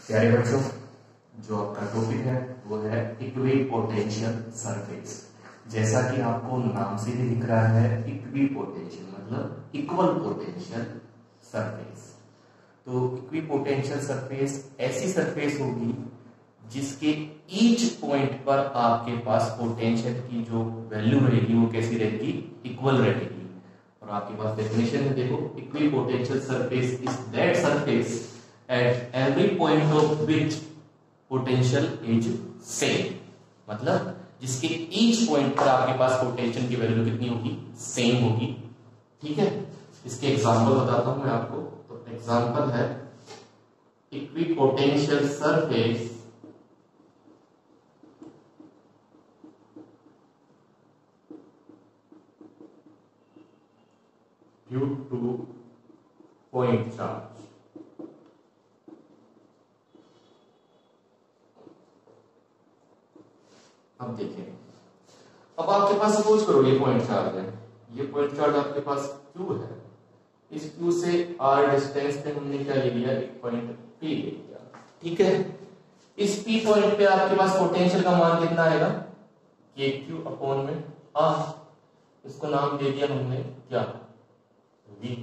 प्यारे बच्चों, जो आपका टॉपिक है वो है इक्विपोटेंशियल सरफेस। जैसा कि आपको नाम से भी दिख रहा है, इक्विपोटेंशियल मतलब इक्वल पोटेंशियल सरफेस। तो इक्विपोटेंशियल सरफेस ऐसी सरफेस होगी जिसके ईच पॉइंट पर आपके पास पोटेंशियल की जो वैल्यू रहेगी वो कैसी रहेगी, इक्वल रहेगी। और आपके पास डेफिनेशन है, देखो, equipotential surface is that surface at every point of which potential is same, मतलब जिसके each point पर आपके पास पोटेंशियल की वैल्यू कितनी होगी, सेम होगी। ठीक है, इसके एग्जांपल बताता हूं मैं आपको। तो एग्जांपल है equipotential surface due two point charge. अब देखें, अब आपके पास सपोज करो ये पॉइंट चार्ज है, ये पॉइंट चार्ज आपके पास Q है। इस Q से R डिस्टेंस पे हमने क्या ले लिया, एक पॉइंट P ले लिया। ठीक है, इस P पॉइंट पे आपके पास पोटेंशियल का मान कितना आएगा, KQ अपॉन में R। इसको नाम दे दिया हमने क्या, V।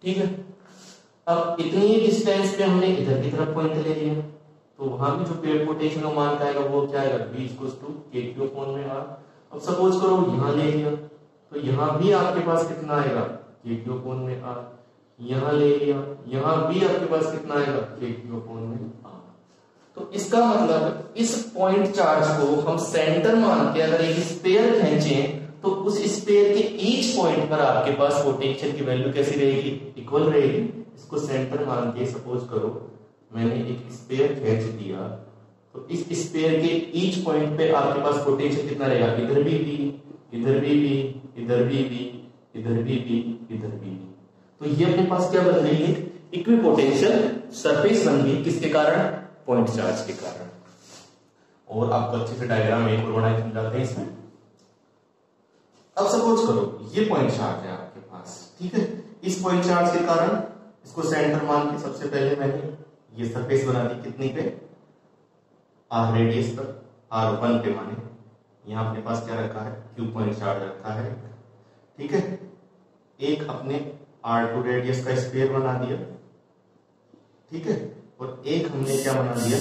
ठीक है, अब इतनी डिस्टेंस पे हमने इधर की तरफ पॉइंट ले लिया, तो वहां भी जो पेड़ पोटेंशियल का मान आएगा वो क्या आएगा, V equals to KQ upon में R। अब सपोज करो यहां ले लिया, तो यहां भी आपके पास कितना आएगा, KQ अपॉन में R। यहां ले लिया, यहां भी आपके पास कितना आएगा, KQ अपॉन में R। तो इसका मतलब इस पॉइंट चार्ज को हम सेंटर मान के अगर एक स्फीयर खींचें तो उस स्फीयर के ईच पॉइंट पर आपके पास पोटेंशियल की वैल्यू कैसी रहेगी, इक्वल रहेगी। इसको सेंटर मान के सपोज करो मैंने एक स्फीयर खींच दिया, तो इस स्फीयर के ईच पॉइंट पे आपके पास पोटेंशियल कितना रहेगा, इधर भी V, इधर भी V, इधर भी V, इधर भी V, इधर भी V। तो ये अपने पास क्या बन रही है, इक्विपोटेंशियल सरफेस बन गई। किसके कारण, पॉइंट चार्ज के कारण। और आपको अच्छे से डायग्राम एक और बना के समझाते हैं इसमें। अब सपोज करो ये पॉइंट चार्ज है आपके पास, ठीक है। इस पॉइंट चार्ज के कारण इसको सेंटर मान के सबसे पहले मैंने ये सरफेस बना दी, कितनी पे, R रेडियस पर, R1 पे माने। यहां अपने पास क्या रखा है, Q पॉइंट चार्ज रखा है। ठीक है, एक अपने R2 रेडियस का स्फीयर बना दिया। ठीक है, और एक हमने क्या बना दिया,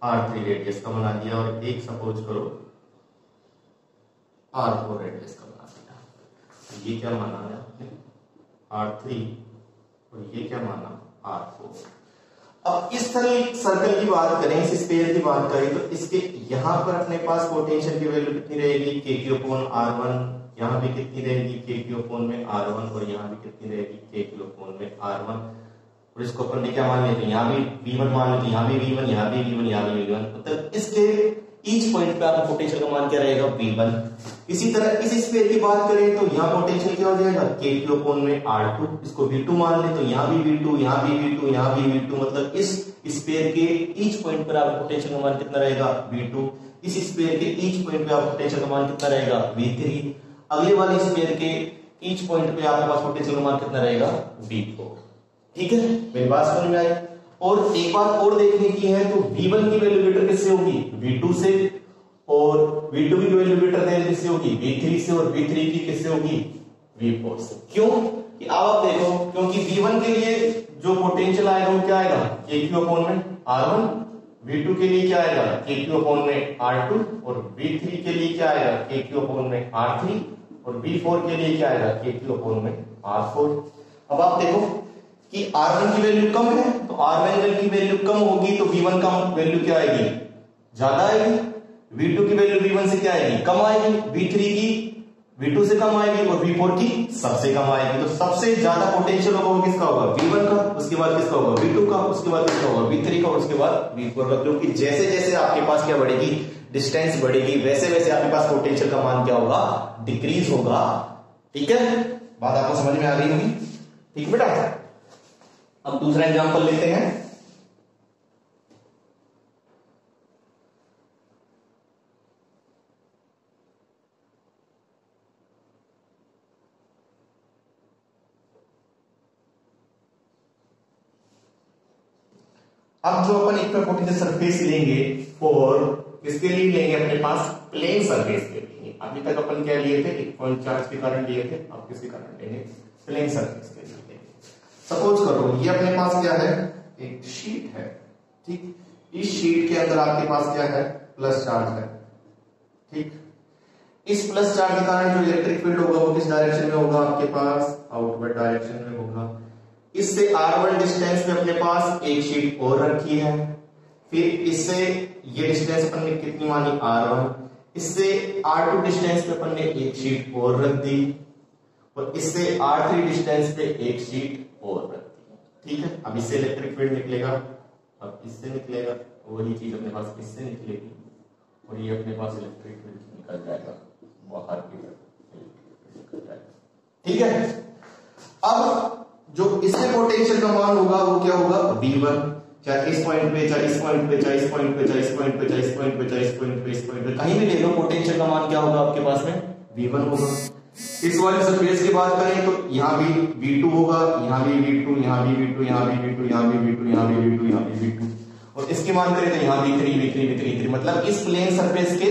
R3 रेडियस का बना दिया, और एक सपोज करो R4 रेडियस का बना दिया। ये क्या माना है आपने, R3, और ये क्या माना, R4। अब इस तरह सर्कल की बात करें, इस स्फीयर की बात करें, तो इसके यहां पर अपने पास पोटेंशियल की वैल्यू कितनी रहेगी, KQ अपॉन R1। यहां भी कितनी रहेगी, KQ अपॉन में R1, और यहां भी कितनी रहेगी, KQ अपॉन में R1। और इसको अपन ने क्या मान लेते हैं, यहाँ भी V1 मान लेते हैं, यहाँ भी V1, यहाँ भी V1, यहाँ भी V1। मतलब इसके ईच पॉइंट पे आपका पोटेंशियल का मान क्या रहेगा, V1। इसी तरह इस स्फीयर की बात करें तो यहाँ पोटेंशियल क्या हो जाएगा, KQ अपॉन में R2। इसको V2 मान ले तो यहाँ भी V2, यहाँ भी V2, यहाँ भी V2। मतलब इस स्फीयर के ईच पॉइंट पर आपका पोटेंशियल का मान कितना रहेगा, V2। इस स्फीयर के ईच पॉइंट पे आपका पोटेंशियल का मान कितना रहेगा, V3। अगले वाले स्फीयर के ईच पॉइंट पे आपके पास पोटेंशियल का मान कितना रहेगा, V4। ठीक है, मेरी बात समझ में आई। और एक बात और देखने की है, तो V1 की वैल्यू बेटर किससे होगी, V2 से, और V2 की वैल्यू बेटर देन किससे होगी, V3 से, और V3 की किससे होगी, V4 से। क्यों, कि आप देखो, क्योंकि V1 के लिए जो पोटेंशियल आएगा वो क्या आएगा, KQ अपॉन में R1। V2 के लिए क्या आएगा, KQ अपॉन में R2। और V3 के लिए क्या आएगा, KQ अपॉन में R3। और V4 के लिए क्या आएगा, KQ अपॉन में R4। अब आप देखो कि R1 की वैल्यू कम है, तो R1 की वैल्यू कम होगी तो V1 का वैल्यू क्या आएगी, ज्यादा आएगी। V2 की वैल्यू V1 से क्या आएगी, कम आएगी। V3 की V2 से कम आएगी, और V4 की सबसे कम आएगी। तो सबसे ज्यादा पोटेंशियल होगा वो किसका होगा, V1 का। उसके बाद किसका होगा, V2 का। उसके बाद किसका होगा, V3 का। और उसके बाद V4 का। क्योंकि जैसे जैसे आपके पास क्या बढ़ेगी, डिस्टेंस बढ़ेगी, वैसे वैसे आपके पास पोटेंशियल का मान क्या होगा, डिक्रीज होगा। ठीक है, बात आपको समझ में आ गई होगी। ठीक बेटा, अब दूसरा एग्जांपल लेते हैं। अब जो अपन इक्विपोटेंशियल सरफेस लेंगे फॉर इसके लिए लेंगे अपने पास प्लेन सरफेस के लिए। अभी तक अपन क्या लिए थे, एक पॉइंट चार्ज के कारण लिए थे, अब किसके कारण लेंगे, प्लेन सरफेस के लिए लेंगे। सपोज करो ये अपने पास क्या है, एक शीट है, ठीक। इस शीट के अंदर आपके पास क्या है, प्लस चार्ज है, ठीक। इस प्लस चार्ज के कारण जो इलेक्ट्रिक फील्ड होगा वो किस डायरेक्शन में होगा, आपके पास आउटवर्ड डायरेक्शन में होगा। इससे r1 डिस्टेंस पे अपने पास एक शीट और रखी है, फिर इससे ये डिस्टेंस अपन ने कितनी मानी, r1, इससे r2 डिस्टेंस पे अपन ने एक शीट और रख दी, और इससे r3 डिस्टेंस पे एक शीट और रख दी, ठीक है। अब इससे इलेक्ट्रिक फील्ड निकलेगा, अब इससे निकलेगा, वही चीज अपने पास इससे निकलेगी, और ये अपने पास इलेक्ट्रिक फील्ड निकल जाएगा बाहर की तरफ, निकल जाएगा, ठीक है। अब जो इसमें पोटेंशियल का मान होगा वो क्या होगा, V1, चाहे इस पॉइंट पे, चाहे इस पॉइंट पे, चाहे इस पॉइंट पे, चाहे इस पॉइंट पे, चाहे इस पॉइंट पे, चाहे इस पॉइंट पे, इस पॉइंट पे, कहीं भी ले लो, पोटेंशियल का मान क्या होगा आपके पास में, V1 होगा। इस वाले सरफेस की बात करें तो यहाँ भी V2 होगा, यहाँ भी V2, यहाँ भी V2, यहाँ भी V2, यहाँ भी V2, यहाँ भी V2, यहाँ भी V2, और इसकी मान करें तो यहाँ V3, V3, V3, V3, मतलब इस प्लेन सरफेस के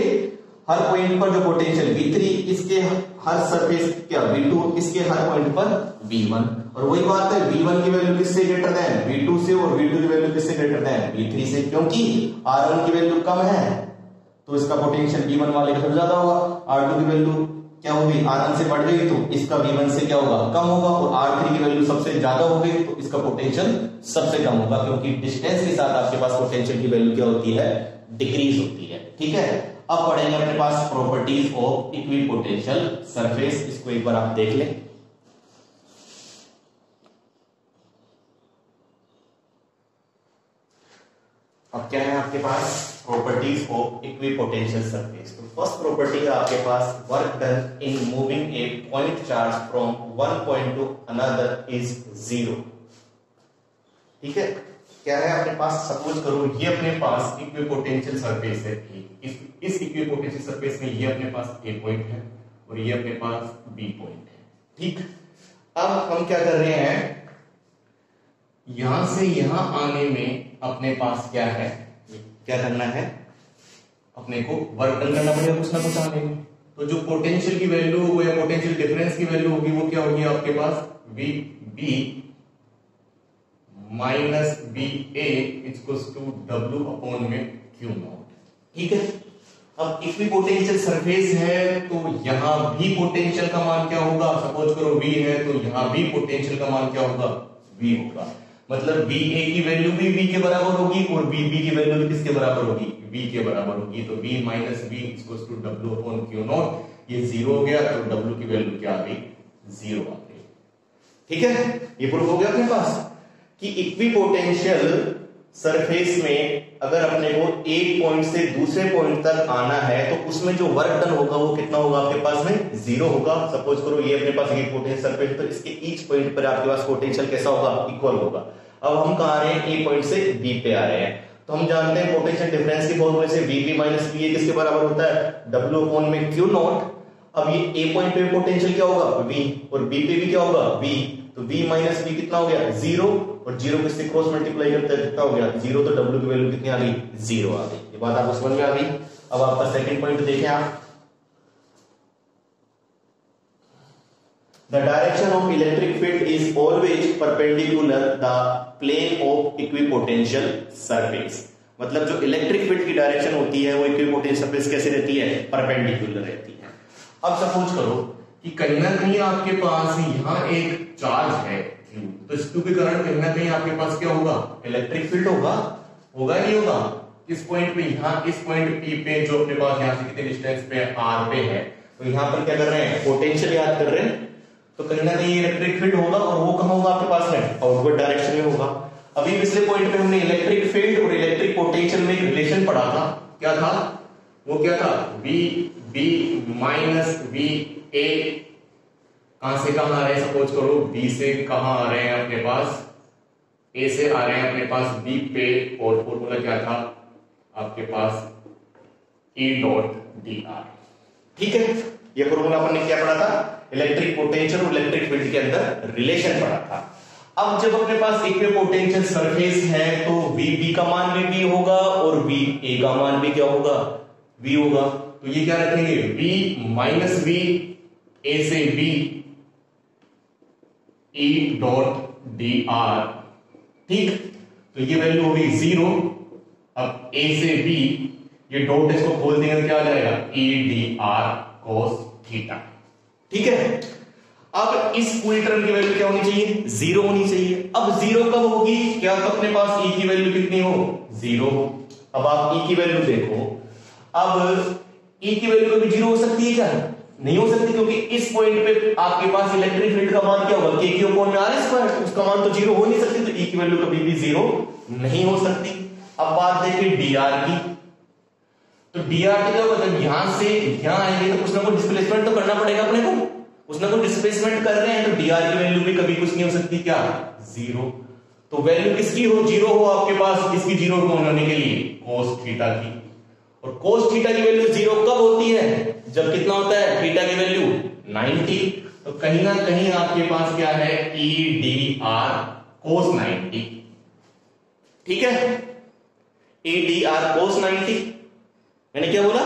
हर पॉइंट पर जो पोटेंशियल V3, इसके हर सरफेस क्या V2, इसके हर पॉइंट पर V1, और वही बात है V1 की वैल्यू किससे ग्रेटर देन V2 से, और V2 की वैल्यू किससे ग्रेटर देन V3 से, क्योंकि R1 की वैल्यू कम है तो इसका पोटेंशियल V1 वाले का ज्यादा होगा, R2 की वैल्यू क्या होगी, R1 से बढ़ गई तो इसका V1 से क्या होगा, कम होगा, और R3 की वैल्यू सबसे ज्यादा हो गई तो इसका पोटेंशियल सबसे कम होगा, क्योंकि डिस्टेंस के साथ आपके पास पोटेंशियल की वैल्यू क्या होती है, डिक्रीज होती है, ठीक है। अब पढ़ेंगे अपने पास प्रॉपर्टीज ऑफ इक्विपोटेंशियल सरफेस, इसको एक बार आप देख लें। अब क्या है आपके पास, प्रॉपर्टीज ऑफ इक्विपोटेंशियल सरफेस। तो फर्स्ट प्रॉपर्टी है आपके पास, work done in moving a point charge from one point to another is zero, ठीक है। क्या है अपने पास, सपोज करो ये अपने पास इक्विपोटेंशियल सरफेस है, इस इक्विपोटेंशियल सरफेस में ये अपने पास ए पॉइंट है और ये अपने पास बी पॉइंट है, ठीक। अब हम क्या कर रहे हैं, यहां से यहां आने में अपने पास क्या है, क्या करना है, अपने को वर्क डन करना पड़ेगा कुछ ना कुछ आने में। तो जो पोटेंशियल की वैल्यू होगी या पोटेंशियल डिफरेंस की वैल्यू होगी वो क्या होगी आपके पास, V B minus B A equals to W upon में क्यू नॉट, ठीक है। अब इक्विपोटेंशियल सरफेस है तो यहां भी पोटेंशियल का मान क्या होगा, सपोज करो V है तो यहां भी पोटेंशियल का मान क्या होगा, V होगा, मतलब VA की वैल्यू भी V के बराबर होगी और VB की वैल्यू भी किसके बराबर होगी, V के बराबर होगी। तो V minus V equals to W upon Q not, ये जीरो हो गया तो W की वैल्यू क्या आ गई, जीरो आ गई, ठीक है। ये प्रूफ हो गया अपने पास कि इक्विपोटेंशियल सरफेस में अगर अपने को एक पॉइंट से दूसरे पॉइंट तक आना है तो उसमें जो वर्क डन होगा वो कितना होगा आपके पास में, जीरो होगा। सपोज करो ये अपने पास इक्विपोटेंशियल सरफेस है तो इसके ईच पॉइंट पर आपके पास पोटेंशियल कैसा होगा, इक्वल होगा। अब हम कहां आ रहे हैं, ए पॉइंट से बी पे आ रहे हैं, तो हम जानते हैं पोटेंशियल डिफरेंस की फॉर्मूले से VB माइनस VA किसके बराबर होता है, W अपॉन में क्यू नॉट। अब ये ए पॉइंट पे पोटेंशियल क्या होगा, V, और बी पे भी क्या होगा, V, तो V माइनस V कितना हो गया, जीरो, और जीरो किससे क्रॉस मल्टीप्लाई करते हैं कितना हो गया, जीरो, तो W की वैल्यू कितनी आ गई, जीरो आ गई। ये बात आपको समझ में आ गई। अब आपका सेकंड पॉइंट देखें आप, the direction of electric field is always perpendicular the plane of equipotential surface, मतलब जो इलेक्ट्रिक फील्ड की डायरेक्शन होती है वो इक्विपोटेंशियल सरफेस कैसे रहती है, परपेंडिकुलर रहती है। अब सपोज करो कि कहीं ना कहीं आपके पास यहां एक चार्ज है Q, तो इस Q के कारण कहीं ना कहीं आपके पास क्या होगा, इलेक्ट्रिक फील्ड होगा, होगा नहीं होगा। इस पॉइंट पे, यहाँ इस पॉइंट P पे जो अपने पास यहाँ से कितने डिस्टेंस पे R पे है, तो यहाँ पर क्या कर रहे हैं, पोटेंशियल याद कर रहे हैं, तो कहीं ना कहीं इलेक्ट्रिक फील्ड होगा, और वो कहां होगा आपके पास में, आउटवर्ड डायरेक्शन में होगा। अभी पिछले पॉइंट पे हमने इलेक्ट्रिक फील्ड और इलेक्ट्रिक पोटेंशियल में एक रिलेशन पढ़ा था, क्या था वो, क्या था, VB माइनस VA कहां से कहां आ रहे हैं, सपोज करो B से कहां आ रहे हैं अपने पास, A से आ रहे हैं अपने पास B पे, और फॉर्मूला क्या था आपके पास, E डॉट dr, ठीक है। ये फॉर्मूला अपन ने क्या पढ़ा था, इलेक्ट्रिक पोटेंशियल और इलेक्ट्रिक फील्ड के अंदर रिलेशन पढ़ा था। अब जब अपने पास इक्विपोटेंशियल सरफेस है तो VB का मान भी V होगा और VA का मान भी क्या होगा, V होगा। तो ये क्या रखेंगे, V माइनस V A से B E डॉट dr, ठीक। तो ये वैल्यू होगी 0। अब A से B ये डॉट इसको खोल देंगे तो क्या आ जाएगा, E dr cos थीटा, ठीक है। अब इस पूरी टर्म की वैल्यू क्या होनी चाहिए, 0 होनी चाहिए। अब 0 कब होगी, क्या तो अपने पास E की वैल्यू कितनी हो, 0 हो। अब आप E की वैल्यू देखो, अब E की वैल्यू कभी 0 हो सकती है क्या, नहीं हो सकती, क्योंकि इस पॉइंट पे आपके पास इलेक्ट्रिक फील्ड का मान क्या होगा, K अपॉन में R स्क्वायर, उसका मान तो 0 हो नहीं सकती, तो E की वैल्यू कभी भी 0 नहीं हो सकती। अब बात देखिए dr की, तो dr का क्या मतलब यहां से यहां आएंगे तो कुछ ना कुछ डिस्प्लेसमेंट तो करना पड़ेगा अपने को, कुछ ना कुछ डिस्प्लेसमेंट कर रहे हैं, तो dr की वैल्यू भी कभी कुछ नहीं हो सकती क्या, 0। तो वैल्यू किसकी हो, 0 हो आपके पास, किसकी 0 को होने के लिए, cos थीटा की। और cos थीटा की वैल्यू 0 कब होती है, जब कितना होता है थीटा की वैल्यू 90। तो कहीं ना कहीं आपके पास क्या है, E dr cos 90, ठीक है, E dr cos 90, मैंने क्या बोला,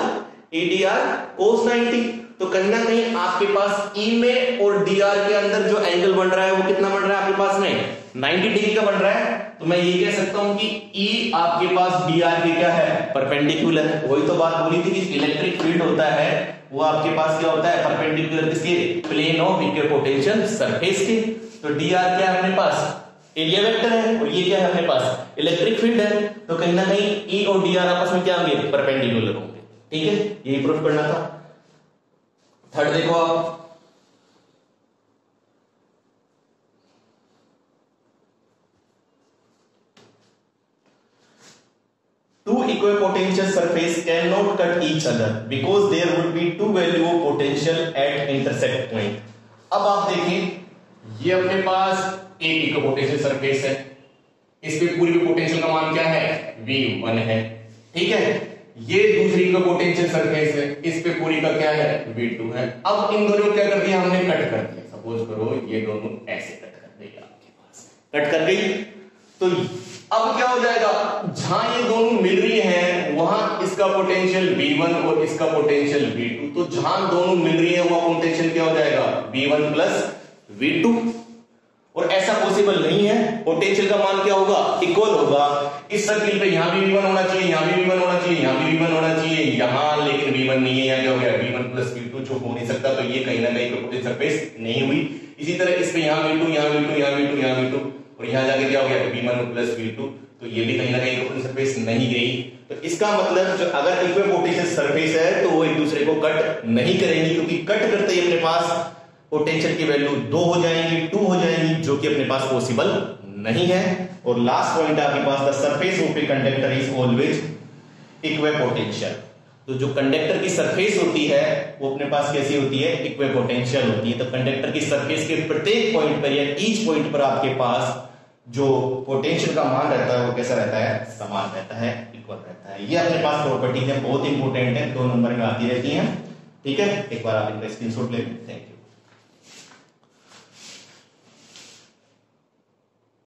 E dr cos 90। तो कहीं ना कहीं आपके पास E में और dr के अंदर जो एंगल बन रहा है वो कितना बन रहा है आपके पास में, 90 डिग्री का बन रहा है। तो मैं ये कह सकता हूं कि E आपके पास dr के क्या है, परपेंडिकुलर है। वही तो बात बोली थी कि इलेक्ट्रिक फील्ड होता है वो आपके पास क्या होता है, परपेंडिकुलर किसके, प्लेन ऑफ इक्विपोटेंशियल सरफेस के। तो dr क्या है अपने पास, एरिया वेक्टर है, और ये क्या है अपने पास, इलेक्ट्रिक फील्ड है। तो कहीं ना कहीं E और dr आपस में क्या होंगे, परपेंडिकुलर होंगे, ठीक है, यही प्रूफ करना था। थर्ड देखो आप, two equipotential surface cannot cut each other because there would be two value of potential at intersect point। अब आप देखें ये अपने पास एक इक्विपोटेंशियल सरफेस है, इस पे पूरी पोटेंशियल का मान क्या है, V1 है, ठीक है। ये दूसरी इक्विपोटेंशियल सरफेस है, इस पे पूरी का क्या है, V2 है। अब इन दोनों को क्या कर दिया हमने, कट कर दिया। सपोज करो ये दोनों ऐसे कट कर देगी, आपके पास कट कर गई, तो अब क्या हो जाएगा, जहां ये दोनों मिल रही हैं वहां इसका पोटेंशियल V1 और इसका पोटेंशियल V2। तो जहां दोनों मिल रही है वहां पोटेंशियल क्या हो जाएगा, V1 प्लस V2। और ऐसा पॉसिबल नहीं है, पोटेंशियल का मान क्या होगा, इक्वल होगा। इस सर्किल पे यहां भी V1 होना चाहिए, यहां भी V1 होना चाहिए, यहां भी V1 होना चाहिए, यहां लेकिन V1 नहीं है, यहां क्या हो गया, V1 प्लस V2, जो हो नहीं सकता। तो ये कहीं ना कहीं इक्विपोटेंशियल सरफेस नहीं हुई। इसी तरह इस पे यहां V2, यहां V2, यहां V2, यहां V2, और यहां जाके क्या हो गया, V1 प्लस V2, तो ये भी कहीं ना कहीं इक्विपोटेंशियल सरफेस नहीं गई। तो इसका मतलब जो अगर इक्विपोटेंशियल सरफेस है तो वो एक दूसरे को कट नहीं करेंगी, क्योंकि कट करते ही अपने पास पोटेंशियल की वैल्यू 2 हो जाएंगी, 2 हो जाएंगी, जो कि अपने पास पॉसिबल नहीं है। और लास्ट पॉइंट आपके पास, the surface of a conductor is always equipotential. तो जो कंडक्टर की सरफेस होती है वो अपने पास कैसी होती है, इक्विपोटेंशियल होती है। तो कंडक्टर की सरफेस के प्रत्येक पॉइंट पर या ईच पॉइंट पर आपके पास जो पोटेंशियल का मान रहता है वो कैसा रहता है, समान रहता है, इक्वल रहता है। ये अपने पास प्रॉपर्टी है, बहुत इंपॉर्टेंट है, 2 नंबर में आती रहती है, ठीक है। एक बार आप इनका स्क्रीनशॉट ले लें। Thank you.